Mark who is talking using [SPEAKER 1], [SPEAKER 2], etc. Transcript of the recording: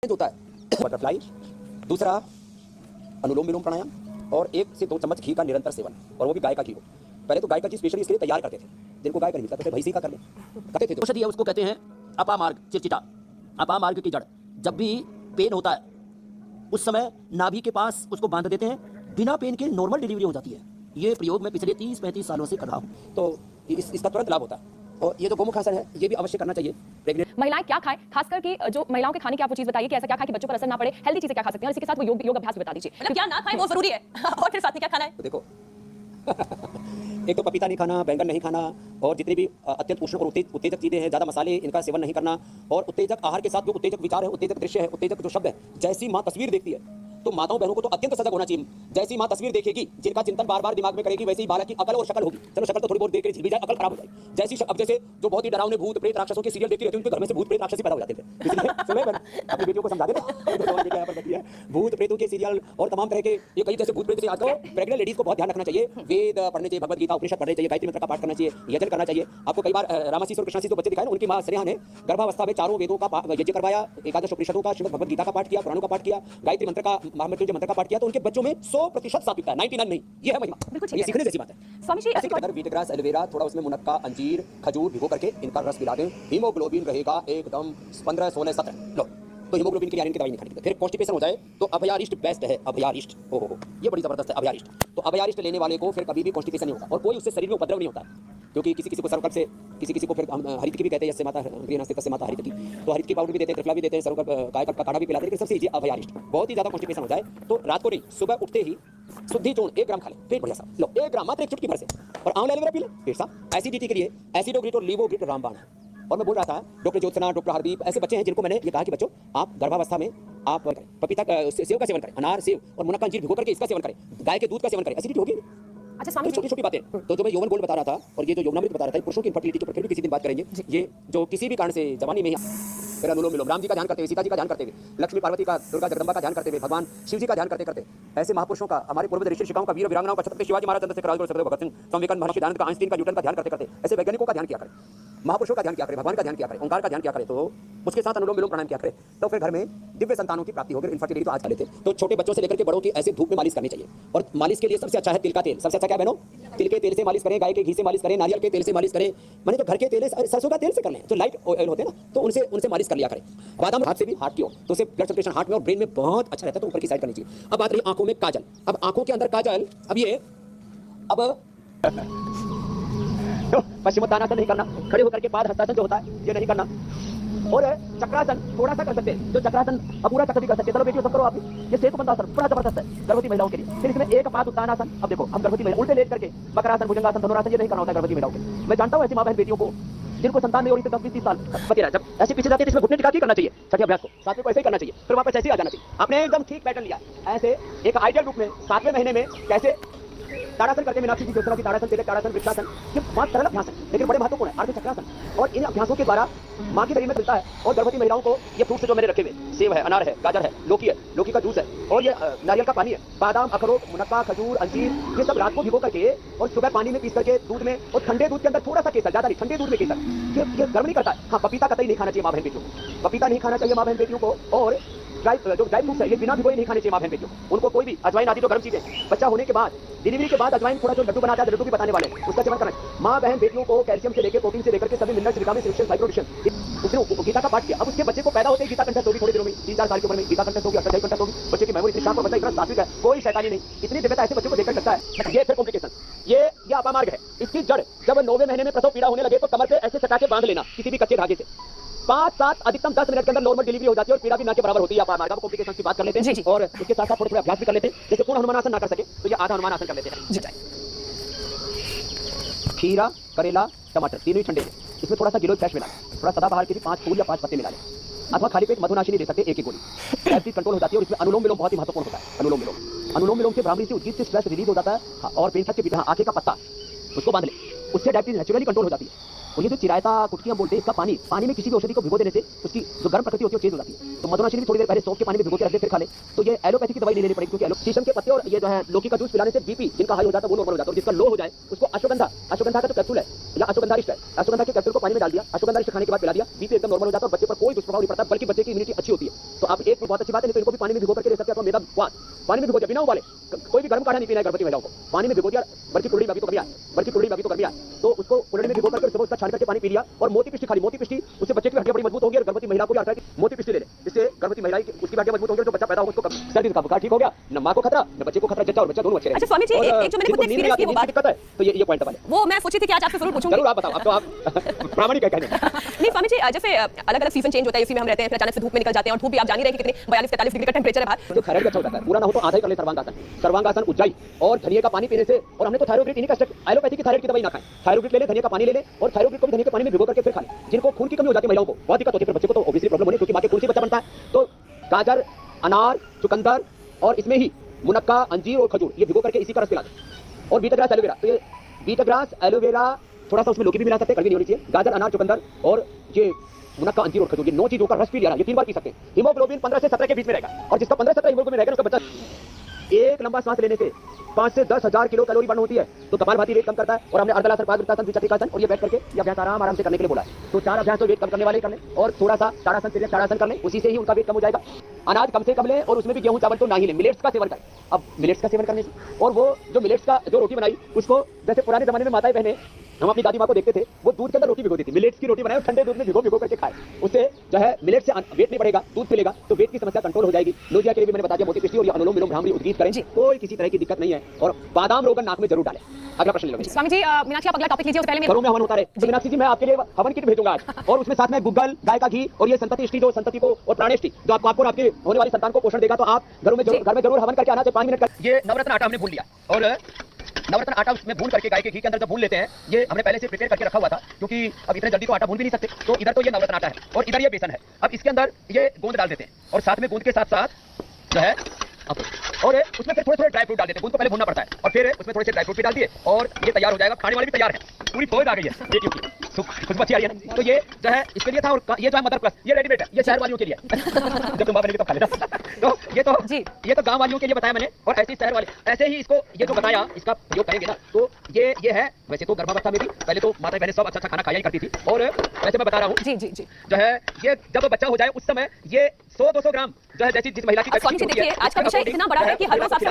[SPEAKER 1] होता है बटरफ्लाई, दूसरा अनुलोम विलोम प्राणायाम, और 1 से 2 चम्मच घी का निरंतर सेवन, और वो भी गाय का घी हो। पहले तो गाय का घी स्पेशली इसके लिए तैयार करते थे, जिनको गाय का नहीं मिलता तो फिर भैंसी का कर ले करते थे। औषधि है, उसको कहते हैं अपामार्ग चिरचिटा। अपामार्ग की जड़, जब भी पेन होता है उस समय नाभि के पास उसको बांध देते हैं, बिना पेन के नॉर्मल डिलीवरी हो जाती है। ये प्रयोग मैं पिछले 30-35 सालों से कर रहा हूँ, तो इसका तुरंत लाभ होता है। और ये जो गोमुखासन है ये भी अवश्य करना चाहिए। प्रेग्नेंट
[SPEAKER 2] महिलाएं क्या खाएं, खासकर कि जो महिलाओं के खाने की आपको चीज बताइए कि ऐसा क्या खाएं कि बच्चों पर असर ना पड़े, हेल्दी चीजें क्या खा सकते हैं, और इसी के साथ वो योग अभ्यास भी बता दीजिए।
[SPEAKER 3] क्या ना खाएं वो जरूरी है और फिर साथ में क्या खाना है?
[SPEAKER 1] तो देखो एक तो पपीता नहीं खाना, बैंगन नहीं खाना, और जितने भी अत्यंत उष्ण और उत्तेजक चीजें हैं, ज़्यादा मसाले, इनका सेवन नहीं करना। और उत्तेजक आहार के साथ जो उत्तेजक विचार है, उत्तेजक दृश्य है, उत्तेजक जो शब्द है, जैसी माँ तस्वीर देखती है तो माताओं बहनों को तो अत्यंत सजग होना चाहिए। जैसी माँ तस्वीर देखेगी, जिनका चिंतन बार बार दिमाग में करेगी, वैसे ही बालक की अकल और शक्ल होगी। चलो शक्ल तो थोड़ी बहुत देख के झिल भी जाए, अकल खराब हो जाए। जैसी अब जैसे जो बहुत ही डरावने भूत प्रेत राक्षसों के सीरियल देखती रहती है, उनके घर में से भूत प्रेत राक्षस पैदा हो जाते थे। इसलिए सुने अपनी बेटियों को समझा देना, भूत प्रेतों के सीरियल और तमाम तरह के ये कई जैसे भूत प्रेत से आजकल प्रेग्नेंट लेडीज को बहुत ध्यान रखना चाहिए। वेद पढ़ने चाहिए, भगवत गीता उपनिषद पढ़ने चाहिए, गायत्री मंत्र का पाठ करना चाहिए, यजन करना चाहिए। आपको कई बार रामाशीष और कृष्णाशीष जो बच्चे दिखाए ना, उनकी मां श्रेया ने गर्भावस्था में 4 वेदों का यज्ञ करवाया, एकादश उपनिषदों का, श्रीमद् भगवत गीता का पाठ किया, पुराणों का पाठ किया, गायत्री मंत्र का, महामृत्युंजय मंत्र का पाठ किया, तो उनके बच्चों में 100% सात्विकता है, 99 नहीं। ये है महिमा, ये सीखने जैसी बात है।
[SPEAKER 2] स्वामी जी
[SPEAKER 1] अगर वीटग्रास, एलोवेरा, थोड़ा उसमें मुनक्का, अंजीर, खजूर भिगो करके इनका रस पिला दें, हीमोग्लोबिन रहेगा एकदम 15, 16, 17 लो। तो हीमोग्लोबिन की इनकी दवाई नहीं खानी। फिर कॉन्स्टिपेशन हो जाए तो अभयारिष्ट बेस्ट है। अभयारिष्ट हो ये बड़ी जबरदस्त है अभयारिष्ट। तो अभयारिष्ट लेने वाले को फिर कभी भी कॉन्स्टिपेशन नहीं होगा, और कोई उससे शरीर में उपद्रव नहीं होता, क्योंकि किसी किसी को सर्वकल्प से, किसी को फिर हम हरित की भी कहते हैं, जैसे माता प्रियनास्तिक से माता हरित की, तो हरित की पाउडर भी देते हैं, त्रिफला भी देते हैं, सर्वकल्प कायकल्प का काढ़ा भी पिलाते हैं। लेकिन सबसे ईजी अभयारिष्ट। बहुत ही ज्यादा कॉन्स्टिपेशन हो जाए तो रात को नहीं, सुबह उठते ही शुद्धि चूर्ण 1 ग्राम खा ले, पेट बढ़िया सा लो, 1 ग्राम मात्र, 1 चुटकी भर से, और आंवला एलोवेरा पी ले, पेट साफ। एसिडिटी के लिए एसिडोग्रिट और लीवोग्रिट रामबाण है। और मैं बोल रहा था डॉक्टर ज्योत्सना, डॉक्टर हरदीप, ऐसे बच्चे हैं जिनको मैंने ये कहा कि बच्चों आप गर्भावस्था में आप पपीता सेव का सेवन करें, अनार सेव और मुनक्का अंजीर भिगो करके इसका सेवन करें, गाय के दूध का सेवन करें, एसिडिटी होगी।
[SPEAKER 2] अच्छा स्वामी जी,
[SPEAKER 1] छोटी-छोटी बातें। तो जो मैं यौवन गोल्ड बता रहा था और ये जो यौवनामृत बता रहा था, पुरुषों की इनफर्टिलिटी के ऊपर फिर भी किसी दिन बात करेंगे। ये जो किसी भी कारण से जवानी में फिर अनुलोम विलोम, राम जी का ध्यान करते हुए, सीता जी का ध्यान करते हुए, लक्ष्मी पार्वती का, दुर्गा जगदम्बा का ध्यान करते हुए, भगवान शिव जी का ध्यान करते करते, ऐसे महापुरुषों का, हमारे पूर्व ऋषि ऋषिकाओं का, वीर वीरांगनाओं का, छत्रपति शिवाजी महाराज, चंद्रशेखर आजाद, सरदार भगत सिंह, स्वामी विवेकानंद, महर्षि दयानंद का, आइंस्टीन का, न्यूटन का ध्यान करते करते, ऐसे वैज्ञानिकों का ध्यान किया करें, महापुरुषों का ध्यान किया करें, भगवान का ध्यान किया करें, ओंकार का ध्यान किया करें, तो उसके साथ अनुलोम विलोम प्राणायाम किया करें, तो फिर घर में दिव्य संतानों की प्राप्ति होगी। इनफर्टिलिटी तो आज कर लेते हैं, तो छोटे बच्चों से लेकर के बड़ों की ऐसे धूप में मालिश करनी चाहिए। और मालिश के लिए सबसे अच्छा है तिल का तेल। सबसे अच्छा क्या बहनों? तिल के तेल से मालिश करें, गाय के घी से मालिश करें, नारियल के तेल से मालिश करें, मैंने तो घर के तेल है, सरसों का तेल से कर लें, जो लाइट ऑयल होते हैं ना, तो उनसे मालिश कर लिया करें। बादाम हाथ से भी हाथ की हो तो उससे ब्लड सर्कुलेशन हार्ट में और ब्रेन में बहुत अच्छा रहता है, तो ऊपर की साइड करनी चाहिए। अब बात रही आंखों में काजल। अब आंखों के अंदर काजल, अब ये पश्चिमोत्तानासन नहीं करना, खड़े होकर के पाद हस्तासन जो होता है ये नहीं करना, और चक्रासन थोड़ा सा कर सकते हैं, जो चक्रासन अपूरा चक्र भी कर सकते हैं। चलो बेटियों सब करो आप, ये सेतुबंधासन बड़ा जबरदस्त है गर्भवती महिलाओं के लिए। फिर इसमें एक पाद उत्तानासन। अब देखो हम गर्भवती महिला उल्टे लेट करके मकरासन, भुजंगासन, धनुरासन ये नहीं करना होता है गर्भवती महिलाओं के। मैं जानता हूँ ऐसी माँ बहन बेटियों को जिनको संतान नहीं हो रही, 10-20 साल बचे रहा, जब ऐसे पीछे जाते हैं इसमें घुटने टिका के करना चाहिए छठे अभ्यास को, 7वें को ऐसे ही करना चाहिए, फिर वापस ऐसे ही आ जाना चाहिए। आपने एकदम ठीक पैटर्न लिया, ऐसे एक आइडियल रूप में 7वें महीने में कैसे ताड़ासन करके मीनाक्षी जी ज्योत्सना की ताड़ासन, तेरे ताड़ासन, वृक्षासन, ये बहुत सरल अभ्यास है लेकिन बड़े महत्वपूर्ण है। अर्ध चक्रासन, और इन अभ्यासों के द्वारा माँ के शरीर में मिलता है। और गर्भवती महिलाओं को ये फ्रूट्स जो मैंने रखे हुए, सेब है, अनार है, गाजर है, लौकी है, लौकी का जूस है, और ये नारियल का पानी है, बादाम, अखरोट, मुनक्का, खजूर, अंजीर, ये सब रात को भिगो करके और सुबह पानी में पीस करके दूध में, और ठंडे दूध के अंदर थोड़ा सा केसर, ज्यादा नहीं, ठंडे दूध में केसर, ये गर्म नहीं करता है। हाँ, पपीता कतई नहीं खाना चाहिए माँ बहन बेटियों को, पपीता नहीं खाना चाहिए माँ बहन बेटियों को। और ड्राई फ्रूट्स है ये बिना भिगोए नहीं खाने चाहिए माँ बहन बेटियों को। उनको कोई भी अजवाइन आदि जो गर्म चीजें, बच्चा होने के बाद, डिलीवरी के बाद अजवाइन थोड़ा जो लड्डू बनाता है, लड्डू भी बताने वाले, उसका सेवन करना चाहिए। माँ बहन बेटियों को कैल्शियम से लेकर प्रोटीन से लेकर के सभी मिनरल्स, विटामिन, माइक्रोन्यूट्रिएंट, उसने गीता का पाठ किया। अब उसके बच्चे को पैदा होते ही गीता कंठस्थ होगी, थोड़ी देर में 3-4 साल की उम्र में गीता कंठस्थ होगी, अष्टाध्यायी कंठस्थ होगी। बच्चे की मेमोरी इतनी शार्प और बच्चा इतना सात्विक है, कोई शैतानी नहीं, इतनी दिव्यता ऐसे बच्चों को देखकर सकता है। ये फिर कॉम्प्लिकेशन, ये अपामार्ग है। इसकी जड़ जब 9वें महीने में प्रसव पीड़ा होने लगे तो कमर पे ऐसे सटा के बांध लेना किसी भी कच्चे धागे से। 5-7 अधिकतम 10 मिनट के अंदर नॉर्मल डिलीवरी हो जाती है और पीड़ा भी ना के बराबर होती है। अपामार्ग को कॉम्प्लिकेशन की बात कर लेते हैं और इसके साथ साथ थोड़े अभ्यास भी कर लेते हैं। जैसे पूर्ण हनुमानासन ना कर सके तो ये आधा हनुमानासन कर लेते हैं। खीरा, करेला, टमाटर तीनों ही ठंडे हैं, इसमें थोड़ा सा गिलोय फ्रेश मिला, थोड़ा सदाबहार के भी 5 फूल या 5 पत्ते मिला लें, अथवा खाली पेट मधुनाशिनी दे सकते हैं, एक ही गोली। डायबिटीज कंट्रोल हो जाती है। और इसमें अनुलोम विलोम बहुत ही महत्वपूर्ण होता है। अनुलोम विलोम से ब्राह्मणी से उद्गीत से स्ट्रेस रिलीज हो जाता है। और पेन के पीछे आंखें का पत्ता उसको बांध ले, उससे डायबिटीज नेचुरली कंट्रोल हो जाती है। और ये जो चिरायता कुटकी हम बोलते हैं, इसका पानी में किसी भी औषधि को भिगो देने से उसकी जो गर्म प्रकृति होती है वो चेंज हो जाती है। तो मधुनाशिनी भी थोड़ी देर पहले सौंफ के पानी में भिगो के रख दे फिर खा ले, तो ये एलोपैथी की दवाई नहीं लेनी पड़ेगी, क्योंकि शीशम के पत्ते और ये जो है लौकी का जूस पिलाने से बीपी जिनका हाई हो जाता है वो नॉर्मल हो जाता है। और जिसका लो हो जाए उसको अश्वगंधा का जो कैप्सूल है या अश्वगंधारिष्ट है, अश्वगंधा के कैप्सूल को पानी में डाल दिया, अश्वगंधारिष्ट खाने के बाद पिला दिया, बीपी एकदम नॉर्मल हो जाता है और बच्चे पर कोई दुष्प्रभाव नहीं पड़ता, बल्कि बच्चे की इम्यूनिटी अच्छी होती है। तो आप एक बहुत अच्छी बात है, नहीं तो इनको भी पानी में भिगो करके दे सकते हैं। मेदा वात पानी में भिगो दिया बिना उबाले, कोई भी गर्म काढ़ा नहीं पीना है गर्भवती महिलाओं को, पानी में भिगो दिया, बल्कि कुल्हड़ी में अभी तो कर दिया, तो उसको कुल्हड़ी में भिगो करके सुबह उसका छान करके पानी पी लिया। और मोती पिष्टी खाली, मोती पिष्टी उससे बच्चे की हड्डियां बड़ी मजबूत होगी और गर्भवती महिला को भी आता है कि मोती पिष्टी ले ले, इससे गर्भवती महिला की उसकी हड्डियां मजबूत होंगी, जो बच्चा पैदा होगा उसको सर्दी का बुखार ठीक हो गया, न मां को खतरा न बच्चे को खतरा, जच्चा और बच्चा दोनों अच्छे रहेंगे।
[SPEAKER 3] अच्छा स्वामी जी, एक जो मैंने खुद एक्सपीरियंस किया वो बात
[SPEAKER 1] दिक्कत है, तो ये पॉइंट वाले
[SPEAKER 3] वो मैं सोची थी कि आज आपसे जरूर पूछूंगी।
[SPEAKER 1] जरूर आप बताओ, अब तो आप प्रामाणिक है कहने में।
[SPEAKER 3] नहीं स्वामी जी, जैसे अलग अलग सीजन चेंज होता है, इसी में हम रहते हैं, फिर अचानक से धूप में निकल जाते हैं, और धूप भी आप जान ही रहे हैं कि कितने 42-43 डिग्री का टेंपरेचर है बाहर।
[SPEAKER 1] तो थायराइड अच्छा होता है, पूरा ना हो तो आधा ही कर ले सर्वांगासन ऊंचाई और धनिया का पानी पीने से। और हमने तो थायरोग्रिड इन्हीं का एलोपैथी की थायराइड की दवाई ना खाएं, थायरोग्रिड ले ले, धनिया का पानी ले ले, और थायरोग्रिड को भी धनिया के पानी में भिगो करके फिर खा ले। जिनको खून की कमी हो जाती है महिलाओं को बहुत दिक्कत होती है, बच्चे को तो ऑब्वियसली प्रॉब्लम होनी, क्योंकि मां के खून से बच्चा बनता है। तो गाजर, अनार, चुकंदर और इसमें ही मुनक्का, अंजीर और खजूर ये भिगो करके इसी का रस पिला दें। और बीटा ग्रास एलोवेरा, तो ये बीटा ग्रास एलोवेरा थोड़ा सा उसमें लौकी भी मिला सकते हैं, कड़वी नहीं होनी चाहिए। गाजर, अनार, चुकंदर और ये मुनक्का, अंजीर और खजूर, ये 9 चीजों का रस पी लिया, ये 3 बार पी सकते हैं। हीमोग्लोबिन 15 से 17 के बीच में रहेगा, और जिसका 15-17 हीमोग्लोबिन रहेगा उसका बच्चा। एक लंबा सांस लेने से 5 से 10 हजार किलो कैलोरी बर्न होती है। तो कपालभाति वेट कम करता है। और हमने अर्धलासन, पादवृत्तासन, द्विचक्रिकासन और ये बैठ करके ये अभ्यास आराम से करने के लिए बोला है। तो 4 अभ्यास तो वेट कम करने वाले कर लें, और थोड़ा सा ताड़ासन, तिर्यक ताड़ासन कर लें, उसी से ही उनका वेट कम हो जाएगा। अनाज कम से कम लें, और उसमें भी गेहूं चावल तो ना ही लें, मिलेट्स का सेवन करें। अब मिलेट्स का सेवन करने से, और वो जो मिलेट्स का जो रोटी बनाई उसको, जैसे पुराने जमाने में माताएं बहनें, हम अपनी दादी माँ को देखते थे, वो दूध के अंदर रोटी भिगोती थी, मिलेट्स की रोटी बनाए ठंडे दूध में भिगो करके खाए। उससे जो है मिलेट से वेट नहीं बढ़ेगा, दूध पिलेगा, तो वेट की समस्या कंट्रोल हो जाएगी। लोजिया के लिए भी मैंने बता दिया, मोती पिष्टी और ये अनुलोम विलोम भ्रामरी उद्गीत करें, कोई किसी तरह की दिक्कत नहीं है। और बादाम रोगन नाक में जरूर डालें। अगला प्रश्न ले लो
[SPEAKER 3] स्वामी जी, मीनाक्षी आप अगला टॉपिक लीजिए, उससे पहले
[SPEAKER 1] घरों में हवन होता रहे। तो मीनाक्षी जी मैं आपके लिए हवन किट भेजूंगा आज, और उसमें साथ में गुग्गल, गाय का घी और ये संतति जो संतति को और प्राणेष्टि जो आपको आपके होने वाली संतान को पोषण देगा। तो आप घर में जरूर हवन करके आना चाहिए 5 मिनट का। ये नवरत्न आटा हमने भून लिया, और नवरत्न आटा उसमें भून करके गाय के घी के अंदर जब भून लेते हैं, ये हमने पहले से प्रिपेयर करके रखा हुआ था, क्योंकि अब इतने जल्दी तो आटा भून भी नहीं सकते। तो इधर तो ये नवरत्न आटा है और इधर ये बेसन है। अब इसके अंदर ये गोंद डाल देते हैं, और साथ में गोंद के साथ साथ जो है और उसमें फिर थोड़े ड्राई फ्रूट डाल देते हैं। उनको पहले भूनना पड़ता है, और फिर उसमें थोड़े से ड्राई फ्रूट भी डाल दिए, और ये तैयार हो जाएगा। खाने वाले भी तैयार है, पूरी फौज आ गई है बेटियों की, खुशबू अच्छी आ रही है। तो ये जो है इसके लिए था, और ये जो है मदर प्लस ये रेडीमेड है, ये शहर वालियों के लिए जब तुम बनेगी तो खा लेना। तो ये तो गांव वालियों के लिए बताया मैंने, और ऐसे ही शहर वाले ऐसे ही इसको ये जो बताया इसका प्रयोग करेंगे ना। तो ये है, वैसे तो गर्भावस्था में भी पहले तो माता बहनें सब अच्छा खाना खाया ही करती थी, और वैसे मैं बता रहा हूँ जी जो है ये जब बच्चा हो जाए उस समय ये 100-200 ग्राम जो है, जैसी जिस महिला की
[SPEAKER 3] स्वामी जी देखिए, आज का विषय इतना बड़ा है कि हर रोज आपसे